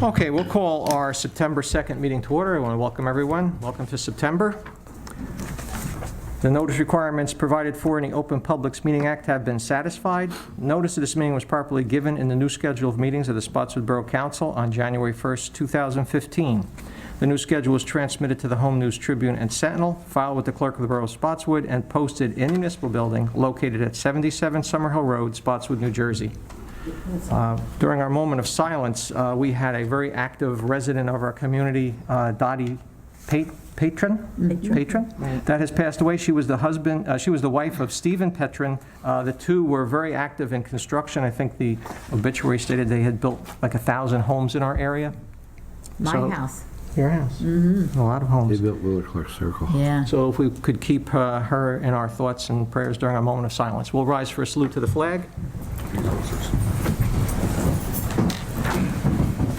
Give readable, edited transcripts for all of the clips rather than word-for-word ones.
Okay, we'll call our September 2nd meeting to order. I want to welcome everyone. Welcome to September. The notice requirements provided for in the Open Publics Meeting Act have been satisfied. Notice of this meeting was properly given in the new schedule of meetings of the Spotswood Borough Council on January 1st, 2015. The new schedule was transmitted to the Home News Tribune and Sentinel, filed with the clerk of the Borough of Spotswood, and posted in the municipal building located at 77 Summerhill Road, Spotswood, New Jersey. During our moment of silence, we had a very active resident of our community, Dottie Patron, that has passed away. She was the wife of Stephen Petron. The two were very active in construction. I think the obituary stated they had built like 1,000 homes in our area. My house. Your house. Mm-hmm. A lot of homes. They built Willow Clark Circle. Yeah. So if we could keep her in our thoughts and prayers during our moment of silence. We'll rise for a salute to the flag.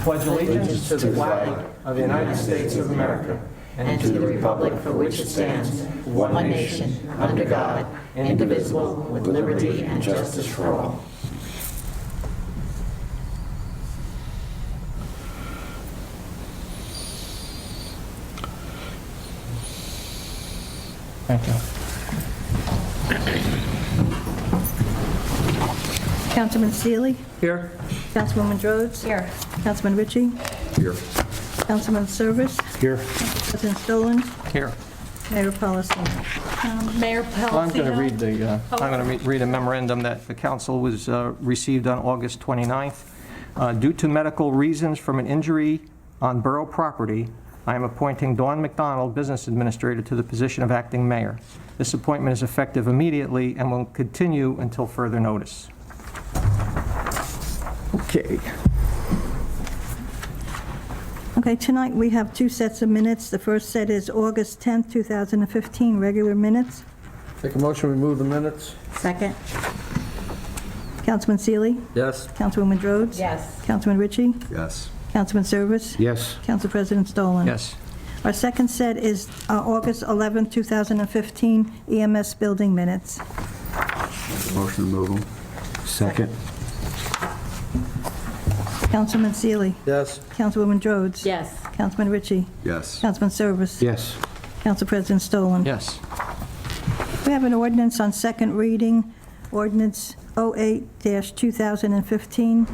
Pledge allegiance to the flag of the United States of America And to the republic for which it stands, one nation, under God, indivisible, with liberty and justice for all. Thank you. Councilman Seeley? Here. Councilwoman Rhodes? Here. Councilman Ritchie? Here. Councilman Service? Here. President Stolen? Here. Mayor Polisano? Mayor Pelzino. I'm going to read a memorandum that the council was received on August 29th. Due to medical reasons from an injury on borough property, I am appointing Dawn McDonald, Business Administrator, to the position of Acting Mayor. This appointment is effective immediately and will continue until further notice. Okay. Okay, tonight we have two sets of minutes. The first set is August 10th, 2015, regular minutes. Make a motion, we move the minutes? Second. Councilman Seeley? Yes. Councilwoman Rhodes? Yes. Councilman Ritchie? Yes. Councilman Service? Yes. Council President Stolen? Yes. Our second set is August 11th, 2015, EMS building minutes. Make a motion to move them? Second. Councilman Seeley? Yes. Councilwoman Rhodes? Yes. Councilman Ritchie? Yes. Councilman Service? Yes. Council President Stolen? Yes. We have an ordinance on second reading, ordinance 08-2015.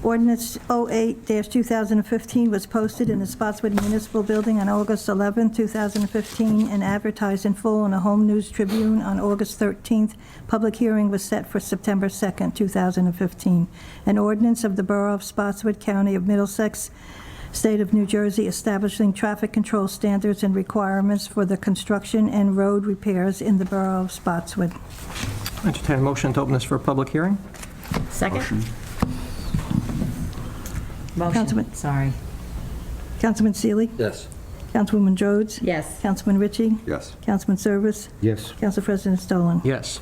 Ordinance 08-2015 was posted in the Spotswood Municipal Building on August 11, 2015, and advertised in full in the Home News Tribune on August 13th. Public hearing was set for September 2nd, 2015. An ordinance of the Borough of Spotswood, County of Middlesex, State of New Jersey, establishing traffic control standards and requirements for the construction and road repairs in the Borough of Spotswood. Entertain a motion to open this for a public hearing. Second. Motion. Councilman- Sorry. Councilman Seeley? Yes. Councilwoman Rhodes? Yes. Councilman Ritchie? Yes. Councilman Service? Yes. Council President Stolen? Yes.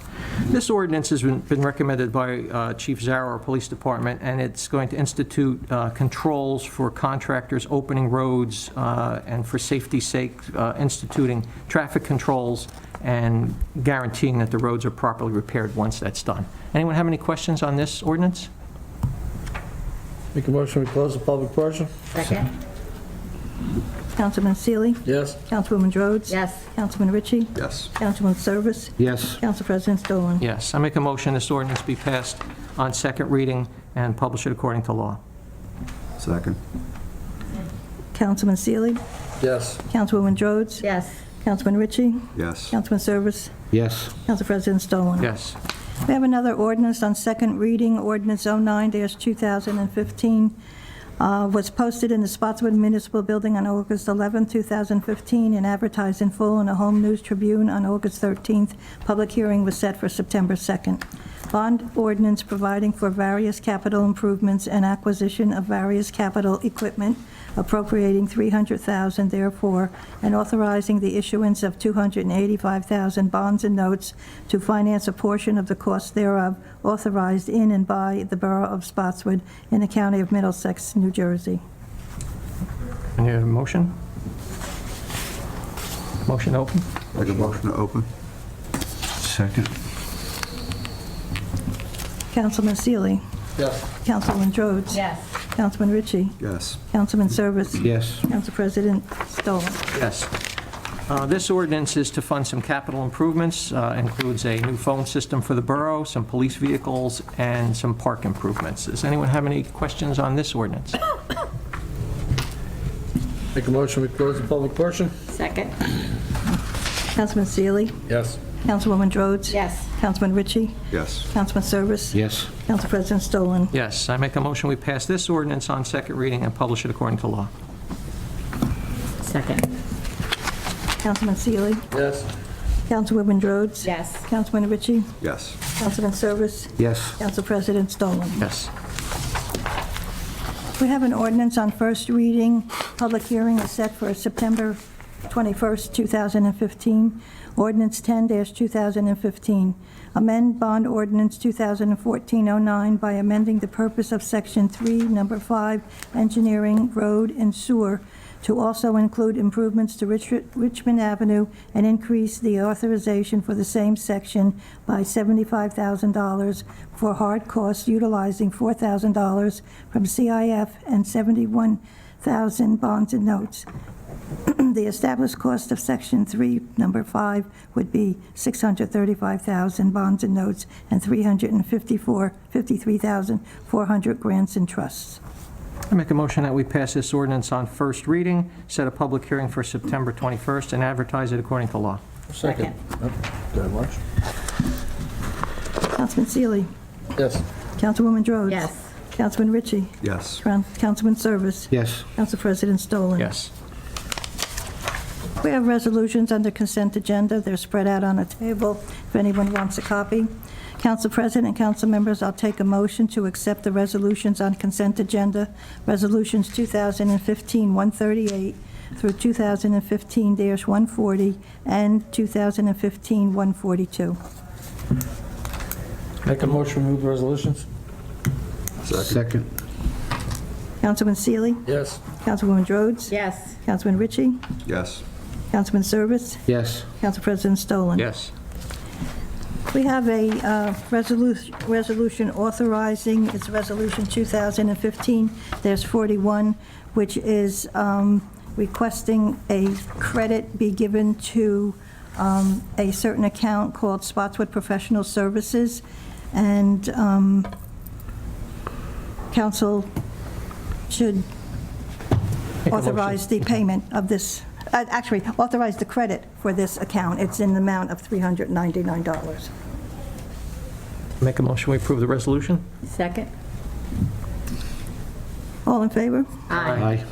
This ordinance has been recommended by Chief Zarrow, our police department, and it's going to institute controls for contractors opening roads and for safety's sake, instituting traffic controls and guaranteeing that the roads are properly repaired once that's done. Anyone have any questions on this ordinance? Make a motion, we close the public portion? Second. Councilman Seeley? Yes. Councilwoman Rhodes? Yes. Councilman Ritchie? Yes. Councilman Service? Yes. Council President Stolen? Yes. I make a motion this ordinance be passed on second reading and publish it according to law. Second. Councilman Seeley? Yes. Councilwoman Rhodes? Yes. Councilman Ritchie? Yes. Councilman Service? Yes. Council President Stolen? Yes. We have another ordinance on second reading, ordinance 09-2015, was posted in the Spotswood Municipal Building on August 11, 2015, and advertised in full in the Home News Tribune on August 13th. Public hearing was set for September 2nd. Bond ordinance providing for various capital improvements and acquisition of various capital equipment, appropriating $300,000 therefore, and authorizing the issuance of $285,000 bonds and notes to finance a portion of the cost thereof, authorized in and by the Borough of Spotswood in the County of Middlesex, New Jersey. Any other motion? Motion open? Make a motion to open? Second. Councilman Seeley? Yes. Councilman Rhodes? Yes. Councilman Ritchie. Yes. Councilman Service. Yes. Council President Stolen. Yes. This ordinance is to fund some capital improvements, includes a new phone system for the borough, some police vehicles, and some park improvements. Does anyone have any questions on this ordinance? Make a motion, we close the public portion? Second. Councilman Seeley. Yes. Councilwoman Rhodes. Yes. Councilman Ritchie. Yes. Councilman Service. Yes. Council President Stolen. Yes, I make a motion we pass this ordinance on second reading and publish it according to law. Second. Councilman Seeley. Yes. Councilwoman Rhodes. Yes. Councilman Ritchie. Yes. Councilman Service. Yes. Council President Stolen. Yes. We have an ordinance on first reading. Public hearing is set for September 21st, 2015. Ordinance 10-2015. Amend Bond Ordinance 2014-09 by amending the purpose of Section 3, Number 5, Engineering, Road, and Sewer to also include improvements to Richmond Avenue and increase the authorization for the same section by $75,000 for hard costs, utilizing $4,000 from CIF and $71,000 bonds and notes. The established cost of Section 3, Number 5, would be $635,000 bonds and notes and $53,400 grants and trusts. I make a motion that we pass this ordinance on first reading, set a public hearing for September 21st, and advertise it according to law. Second. Go ahead, March. Councilman Seeley. Yes. Councilwoman Rhodes. Yes. Councilman Ritchie. Yes. Councilman Service. Yes. Council President Stolen. Yes. We have resolutions under consent agenda. They're spread out on a table if anyone wants a copy. Council President and council members, I'll take a motion to accept the resolutions on consent agenda, resolutions 2015-138 through 2015-140 and 2015-142. Make a motion, we move the resolutions? Second. Councilman Seeley. Yes. Councilwoman Rhodes. Yes. Councilman Ritchie. Yes. Councilman Service. Yes. Council President Stolen. Yes. We have a resolution authorizing, it's Resolution 2015-41, which is requesting a credit be given to a certain account called Spotswood Professional Services, and council should authorize the payment of this, actually, authorize the credit for this account. It's in the amount of $399. Make a motion we approve the resolution? Second. All in favor? Aye.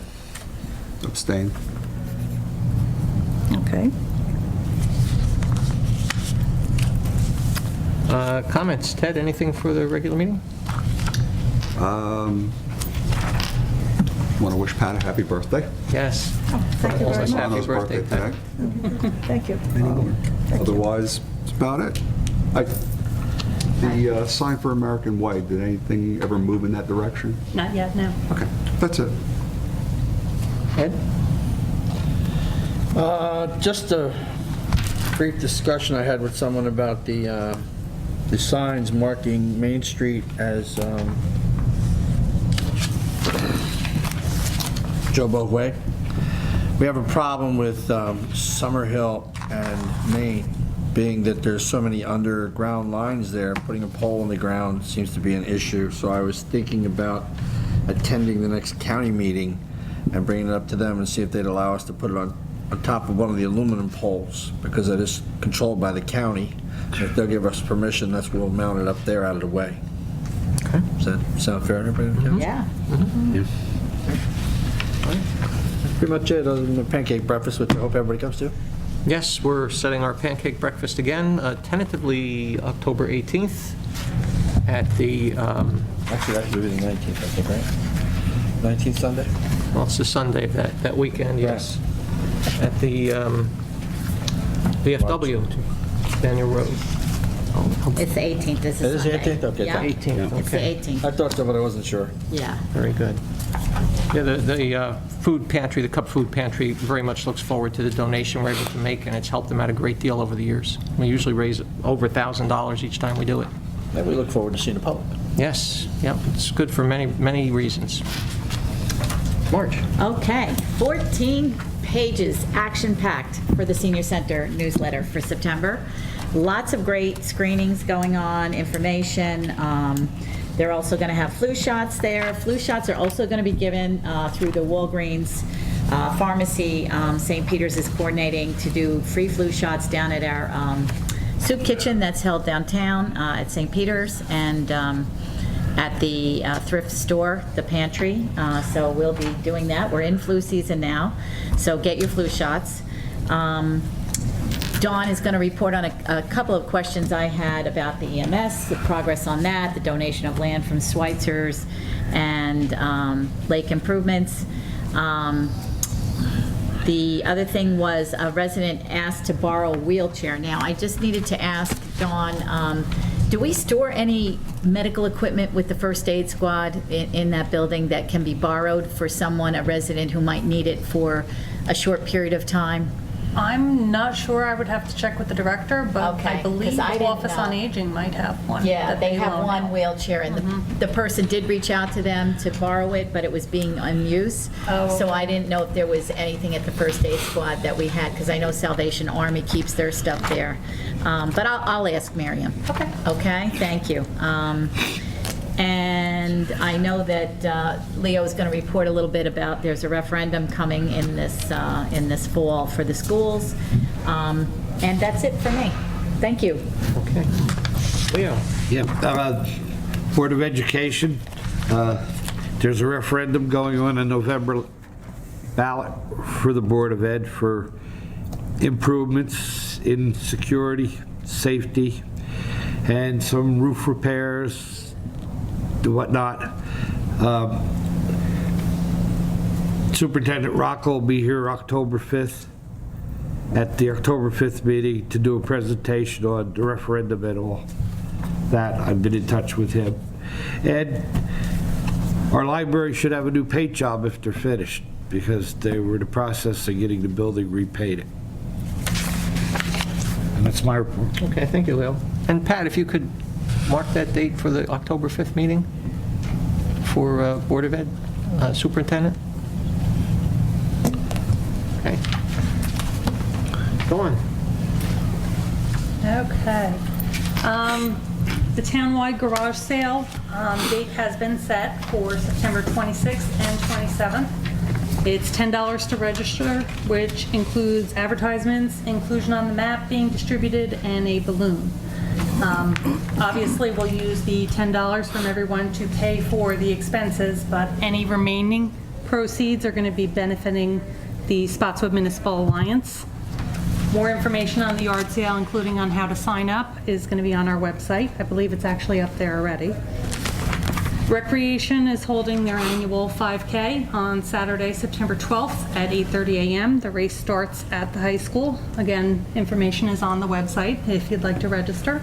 Abstain. Okay. Comments? Ted, anything for the regular meeting? Want to wish Pat a happy birthday. Yes. Thank you very Almost much. happy Lana's birthday, Pat. Thank you. Otherwise, that's about it. The sign for American Way, did anything ever move in that direction? Not yet, no. Okay, that's it. Ed? Just a brief discussion I had with someone about the signs marking Main Street as Joe Boat Way. We have a problem with Summerhill and Main, being that there's so many underground lines there. Putting a pole in the ground seems to be an issue, so I was thinking about attending the next county meeting and bringing it up to them and see if they'd allow us to put it on top of one of the aluminum poles, because it is controlled by the county. If they'll give us permission, we'll mount it up there out of the way. Okay. Does that sound fair to everybody? Yeah. That's pretty much it, other than the pancake breakfast, which I hope everybody comes to. Yes, we're setting our pancake breakfast again, tentatively October 18th at the, Actually, that should be the 19th, I think, right? 19th Sunday? well, it's the Sunday of that weekend, yes. At the VFW, Daniel Road. It's the 18th, this It is is the Sunday. 18th? Okay, Yeah. 18th, It's the okay. 18th, I thought so, but I wasn't sure. yeah. Very good. Yeah, the food pantry, the Cup Food Pantry, very much looks forward to the donation we're able to make, and it's helped them out a great deal over the years. We usually raise over $1,000 each time we do it. And we look forward to seeing the public. Yes, yep, it's good for many, many reasons. Marge? Okay, 14 pages, action-packed for the Senior Center newsletter for September. Lots of great screenings going on, information. They're also going to have flu shots there. Flu shots are also going to be given through the Walgreens pharmacy. St. Peter's is coordinating to do free flu shots down at our soup kitchen that's held downtown at St. Peter's, and at the thrift store, the pantry. So we'll be doing that. We're in flu season now, so get your flu shots. Dawn is going to report on a couple of questions I had about the EMS, the progress on that, the donation of land from Schweitzer's, and lake improvements. The other thing was a resident asked to borrow a wheelchair. Now, I just needed to ask Dawn, do we store any medical equipment with the first aid squad in that building that can be borrowed for someone, a resident who might need it for a short period of time? I'm not sure, I would have to check with the director, but Okay, I believe 'cause I didn't Office on know. Aging might have one. Yeah, that they have loan one out. wheelchair, and the person did reach out to them to borrow it, but it was being unused. Oh, So okay. I didn't know if there was anything at the first aid squad that we had, because I know Salvation Army keeps their stuff there. But I'll ask Miriam. Okay. Okay, thank you. And I know that Leo is going to report a little bit about, there's a referendum coming in this fall for the schools. And that's it for me. Thank you. Okay. Leo? Yeah, Board of Education, there's a referendum going on in November ballot for the Board of Ed for improvements in security, safety, and some roof repairs, whatnot. Superintendent Rocco will be here October 5th, at the October 5th meeting, to do a presentation on the referendum and all that. I've been in touch with him. And our library should have a new paint job if they're finished, because they were in the process of getting the building repainted. And that's my report. Okay, thank you, Leo. And Pat, if you could mark that date for the October 5th meeting for Board of Ed Superintendent? Okay. Go on. Okay. The townwide garage sale date has been set for September 26th and 27th. It's $10 to register, which includes advertisements, inclusion on the map being distributed, and a balloon. Obviously, we'll use the $10 from everyone to pay for the expenses, but any remaining proceeds are going to be benefiting the Spotswood Municipal Alliance. More information on the yard sale, including on how to sign up, is going to be on our website. I believe it's actually up there already. Recreation is holding their annual 5K on Saturday, September 12th at 8:30 a.m. The race starts at the high school. Again, information is on the website if you'd like to register.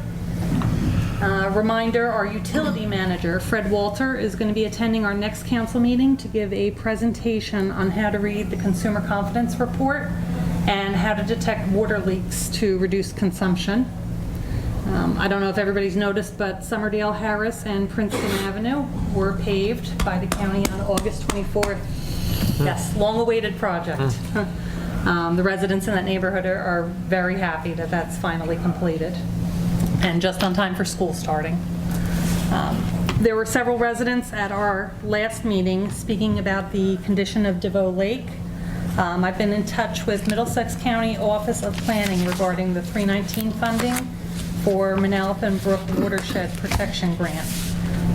Reminder, our utility manager, Fred Walter, is going to be attending our next council meeting to give a presentation on how to read the Consumer Confidence Report and how to detect water leaks to reduce consumption. I don't know if everybody's noticed, but Summerdale, Harris, and Princeton Avenue were paved by the county on August 24th. Yes, long-awaited project. The residents in that neighborhood are very happy that that's finally completed, and just on time for school starting. There were several residents at our last meeting speaking about the condition of DeVoe Lake. I've been in touch with Middlesex County Office of Planning regarding the 319 funding for Manalapan Brook Watershed Protection Grant.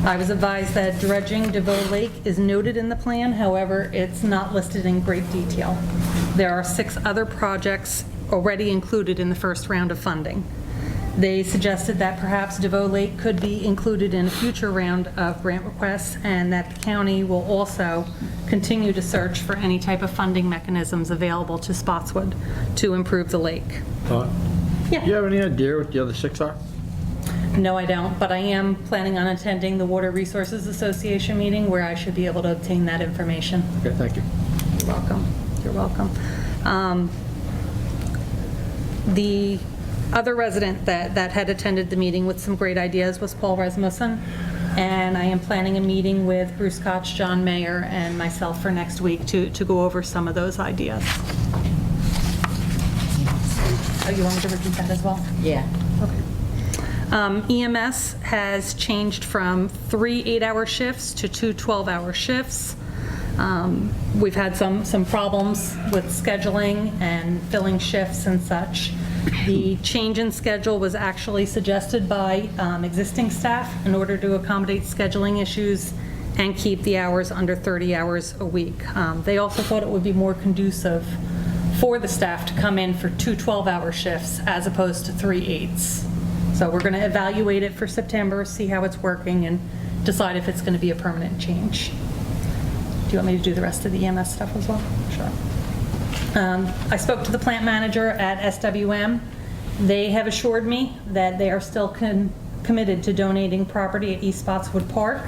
I was advised that dredging DeVoe Lake is noted in the plan, however, it's not listed in great detail. There are 6 other projects already included in the first round of funding. They suggested that perhaps DeVoe Lake could be included in a future round of grant requests, and that the county will also continue to search for any type of funding mechanisms available to Spotswood to improve the lake. Do you have any idea what the other 6 are? No, I don't, but I am planning on attending the Water Resources Association meeting where I should be able to obtain that information. Okay, thank you. You're welcome. You're welcome. The other resident that had attended the meeting with some great ideas was Paul Rasmussen. And I am planning a meeting with Bruce Koch, John Mayer, and myself for next week to go over some of those ideas. Oh, you want me to repeat that as well? Yeah. EMS has changed from 3 8-hour shifts to 2 12-hour shifts. We've had some problems with scheduling and filling shifts and such. The change in schedule was actually suggested by existing staff in order to accommodate scheduling issues and keep the hours under 30 hours a week. They also thought it would be more conducive for the staff to come in for 2 12-hour shifts as opposed to 3 8s. So we're going to evaluate it for September, see how it's working, and decide if it's going to be a permanent change. Do you want me to do the rest of the EMS stuff as well? Sure. I spoke to the plant manager at SWM. They have assured me that they are still committed to donating property at East Spotswood Park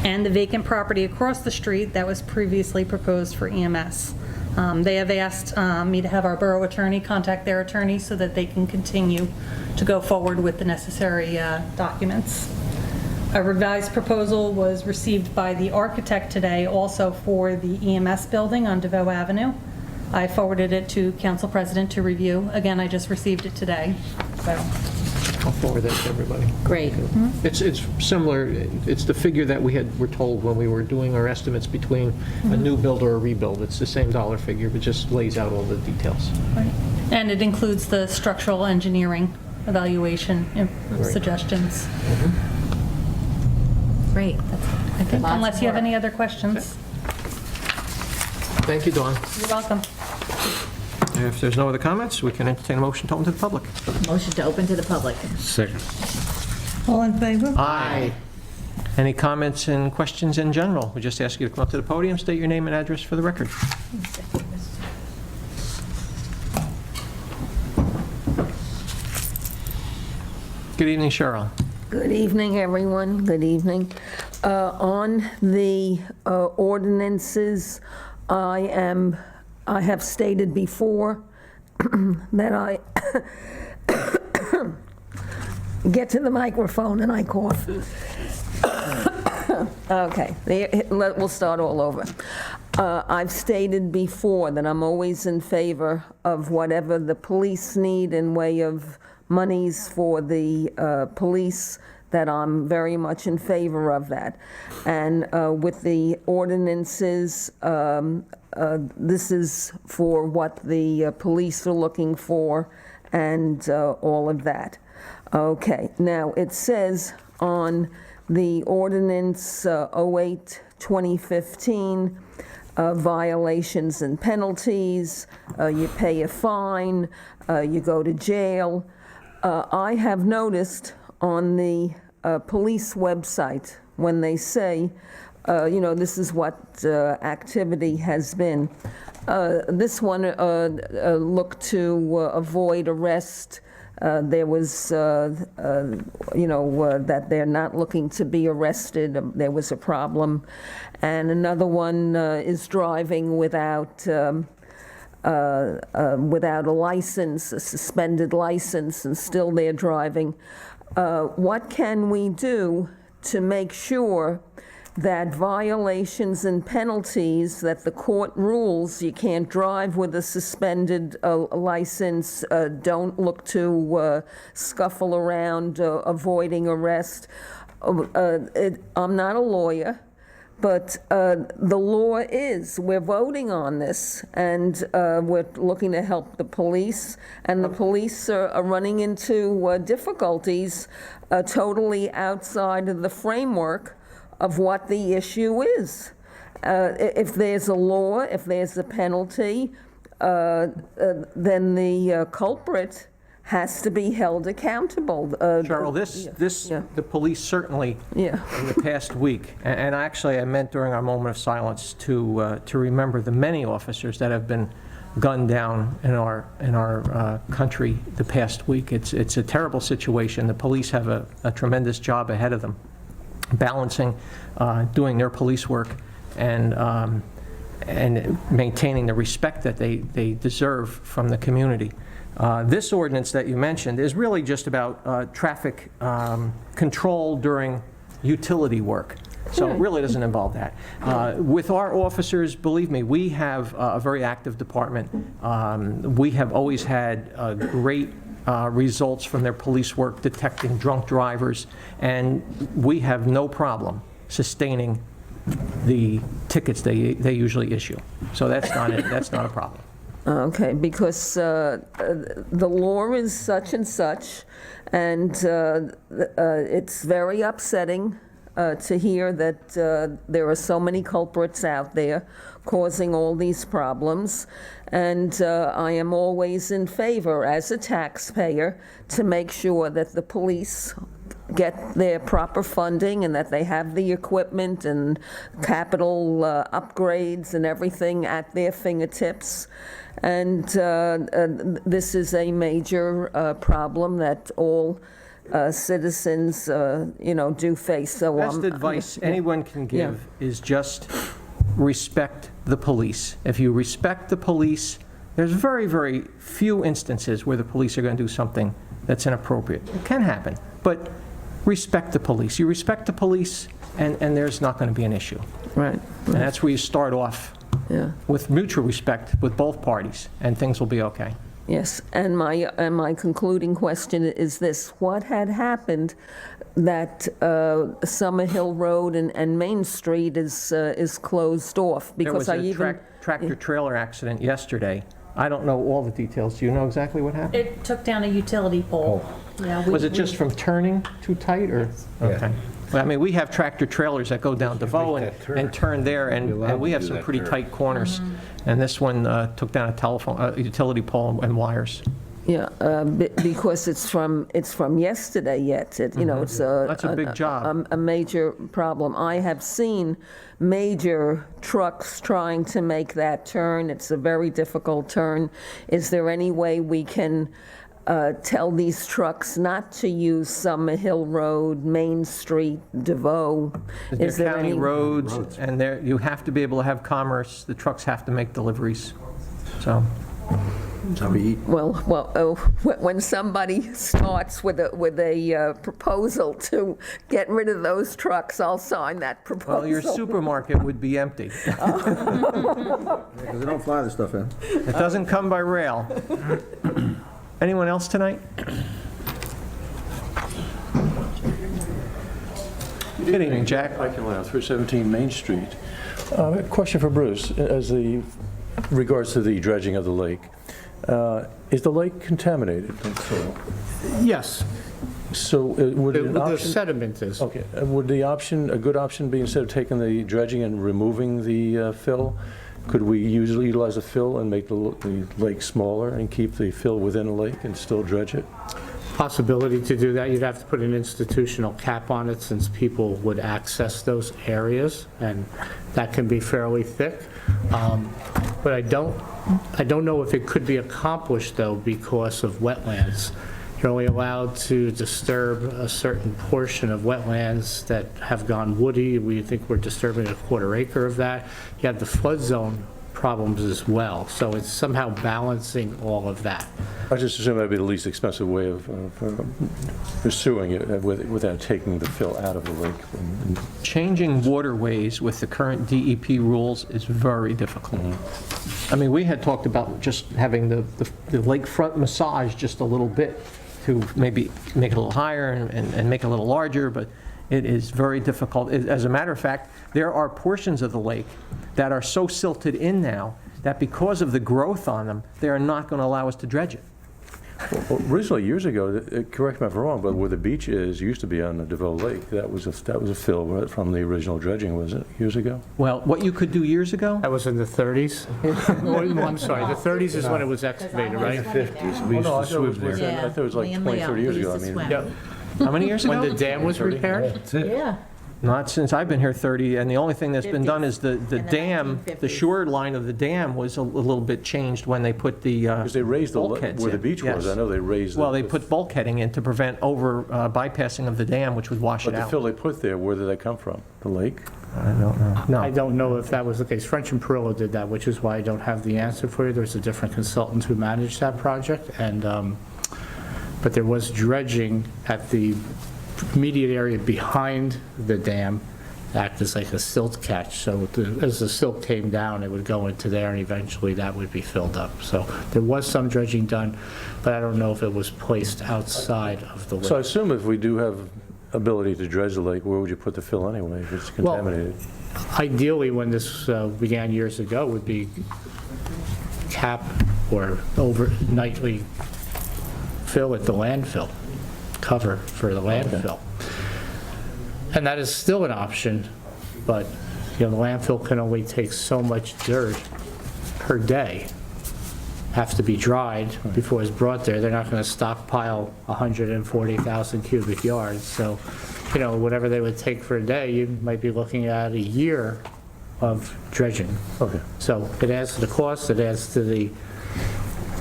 and the vacant property across the street that was previously proposed for EMS. They have asked me to have our borough attorney contact their attorney so that they can continue to go forward with the necessary documents. A revised proposal was received by the architect today also for the EMS building on DeVoe Avenue. I forwarded it to Council President to review. Again, I just received it today, so. I'll forward that to everybody. Great. It's similar, it's the figure that were told when we were doing our estimates between a new build or a rebuild. It's the same dollar figure, but just lays out all the details. Right. And it includes the structural engineering evaluation suggestions. Great. I think, unless you have any other questions. Thank you, Dawn. You're welcome. If there's no other comments, we can entertain a motion to open to the public. Motion to open to the public. Second. All in favor? Aye. Any comments and questions in general? We just ask you to come up to the podium, state your name and address for the record. Good evening, Cheryl. Good evening, everyone. Good evening. On the ordinances, I have stated before that I get to the microphone and I cough. Okay, we'll start all over. I've stated before that I'm always in favor of whatever the police need in way of monies for the police, that I'm very much in favor of that. And with the ordinances, this is for what the police are looking for and all of that. Okay, now it says on the ordinance 08-2015, violations and penalties, you pay a fine, you go to jail. I have noticed on the police website when they say, this is what activity has been. This one looked to avoid arrest. There was, that they're not looking to be arrested. There was a problem. And another one is driving without a license, a suspended license, and still they're driving. What can we do to make sure that violations and penalties that the court rules, you can't drive with a suspended license, don't look to scuffle around, avoiding arrest? I'm not a lawyer, but the law is, we're voting on this, and we're looking to help the police, and the police are running into difficulties totally outside of the framework of what the issue is. If there's a law, if there's a penalty, then the culprit has to be held accountable. Cheryl, the police certainly, Yeah. in the past week, and actually I meant during our moment of silence to remember the many officers that have been gunned down in our country the past week. It's a terrible situation. The police have a tremendous job ahead of them, balancing doing their police work and maintaining the respect that they deserve from the community. This ordinance that you mentioned is really just about traffic control during utility work. So it really doesn't involve that. With our officers, believe me, we have a very active department. We have always had great results from their police work detecting drunk drivers, and we have no problem sustaining the tickets they usually issue. So that's not a problem. Okay, because the law is such and such, and it's very upsetting to hear that there are so many culprits out there causing all these problems. And I am always in favor, as a taxpayer, to make sure that the police get their proper funding and that they have the equipment and capital upgrades and everything at their fingertips. And this is a major problem that all citizens, do face. So Best advice anyone can give is just respect the police. If you respect the police, there's very, very few instances where the police are going to do something that's inappropriate. It can happen, but respect the police. You respect the police, and there's not going to be an issue. Right. And that's where you start off with mutual respect with both parties, and things will be okay. Yes, and my concluding question is this: what had happened that Summerhill Road and Main Street is closed off? Because There was a tractor-trailer accident yesterday. I don't know all the details. Do you know exactly what happened? It took down a utility pole. Yeah, Was it just from turning too tight, or? Okay. Well, I mean, we have tractor-trailers that go down DeVoe and turn there, and we have some pretty tight corners. And this one took down a utility pole and wires. Yeah, because it's from yesterday yet. It's That's a big job. A major problem. I have seen major trucks trying to make that turn. It's a very difficult turn. Is there any way we can tell these trucks not to use Summerhill Road, Main Street, DeVoe? Is there county roads, and there you have to be able to have commerce. The trucks have to make deliveries. So. Well, when somebody starts with a proposal to get rid of those trucks, I'll sign that proposal. Well, your supermarket would be empty. Because they don't fly the stuff in. It doesn't come by rail. Anyone else tonight? Good evening, Jack. Mike Allow, 317 Main Street. A question for Bruce, regards to the dredging of the lake. Is the lake contaminated in soil? Yes, So would an the option... sediment is. Okay, would a good option be, instead of taking the dredging and removing the fill, could we utilize the fill and make the lake smaller and keep the fill within the lake and still dredge it? Possibility to do that. You'd have to put an institutional cap on it, since people would access those areas, and that can be fairly thick. But I don't know if it could be accomplished, though, because of wetlands. You're only allowed to disturb a certain portion of wetlands that have gone woody. We think we're disturbing a quarter acre of that. You have the flood zone problems as well, so it's somehow balancing all of that. I just assume that'd be the least expensive way of pursuing it without taking the fill out of the lake. Changing waterways with the current DEP rules is very difficult. I mean, we had talked about just having the lakefront massage just a little bit to maybe make it a little higher and make it a little larger, but it is very difficult. As a matter of fact, there are portions of the lake that are so silted in now that because of the growth on them, they are not going to allow us to dredge it. Well, originally, years ago, correct me if I'm wrong, but where the beach is, used to be on the DeVoe Lake. That was a fill from the original dredging, was it, years ago? Well, what you could do years ago, That was in the 30s? Oh, I'm sorry, the 30s is when it was excavated, right? 50s, we used to swim there. I thought it was like 20, 30 years ago. I mean, how many years ago? When the dam was repaired? Yeah. Not since I've been here 30, and the only thing that's been done is the dam, the 1950s. shore line of the dam was a little bit changed when they put the because they raised the, bulkheads where the in. beach was, Yes. I know they raised Well, the... they put bulkheading in to prevent over bypassing of the dam, which would wash But it the out. fill they put there, where did they come from? The lake? I don't know. I No. don't know if that was the case. French and Perillo did that, which is why I don't have the answer for you. There's a different consultant who managed that project, and but there was dredging at the immediate area behind the dam act as like a silt catch. So as the silt came down, it would go into there, and eventually that would be filled up. So there was some dredging done, but I don't know if it was placed outside of the lake. So I assume if we do have ability to dredge the lake, where would you put the fill anyway if it's Well, contaminated? Ideally, when this began years ago, would be cap or overnightly fill at the landfill, cover for the landfill. And that is still an option, but, the landfill can only take so much dirt per day, have to be dried before it's brought there. They're not going to stockpile 140,000 cubic yards. So, whatever they would take for a day, you might be looking at a year of dredging. Okay. So it adds to the cost, it adds to the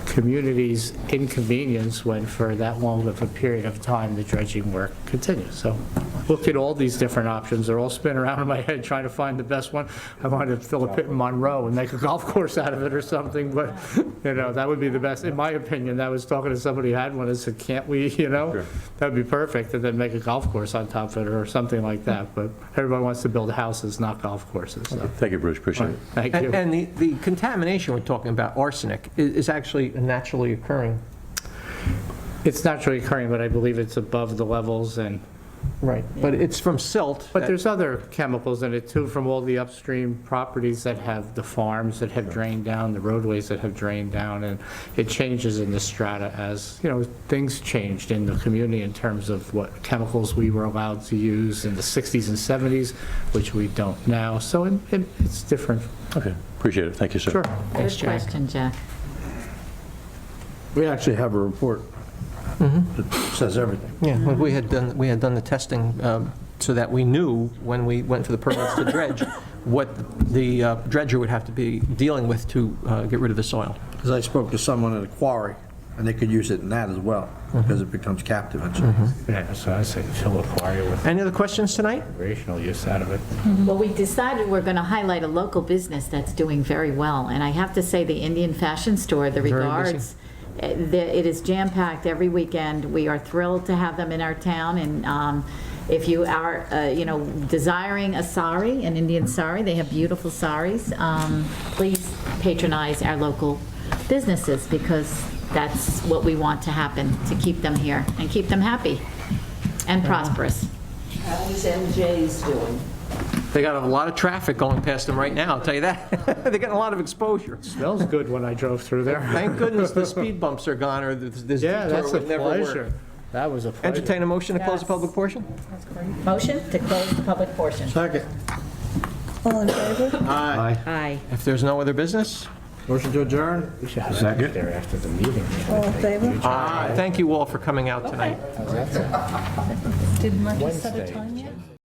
community's inconvenience when for that long of a period of time the dredging work continues. So look at all these different options. They're all spinning around in my head trying to find the best one. I wanted to fill a pit in Monroe and make a golf course out of it or something, but that would be the best, in my opinion. I was talking to somebody who had one and said, can't we, that would be perfect, and then make a golf course on top of it or something like that. But everybody wants to build houses, not golf courses. So. Thank you, Bruce, appreciate it. Thank you. And the contamination we're talking about, arsenic, is actually naturally occurring. It's naturally occurring, but I believe it's above the levels and. Right, but it's from silt. But there's other chemicals in it too, from all the upstream properties that have the farms that have drained down, the roadways that have drained down, and it changes in the strata as, things changed in the community in terms of what chemicals we were allowed to use in the 60s and 70s, which we don't now. So it's different. Okay, appreciate it. Thank you, sir. Sure. Good question, Jack. We actually have a report that says everything. Yeah, well, we had done the testing so that we knew when we went for the permits to dredge, what the dredger would have to be dealing with to get rid of the soil. Because I spoke to someone at a quarry, and they could use it in that as well, because it becomes captive eventually. Yeah, so I say fill a quarry with Any other questions tonight? recreational use out of it. Well, we decided we're going to highlight a local business that's doing very well. And I have to say, the Indian Fashion Store, the Very Regards, it is jam-packed every weekend. We are thrilled to have them in our town. And if you are, desiring a sari, an Indian sari, they have beautiful saris. Please patronize our local businesses, because that's what we want to happen, to keep them here and keep them happy and prosperous. How is MJ's doing? They got a lot of traffic going past them right now, I'll tell you that. They're getting a lot of exposure. Smells good when I drove through there. Thank goodness the speed bumps are gone, or this Yeah, detour that's a would never work. pleasure. That was a pleasure. Entertain a motion to close the public portion? Motion to close the public portion. Second. All in favor? Aye. Aye. If there's no other business? Motion to adjourn? We should have it there after the meeting. All in favor? Thank you all for coming out tonight. Did Marcus set a time yet?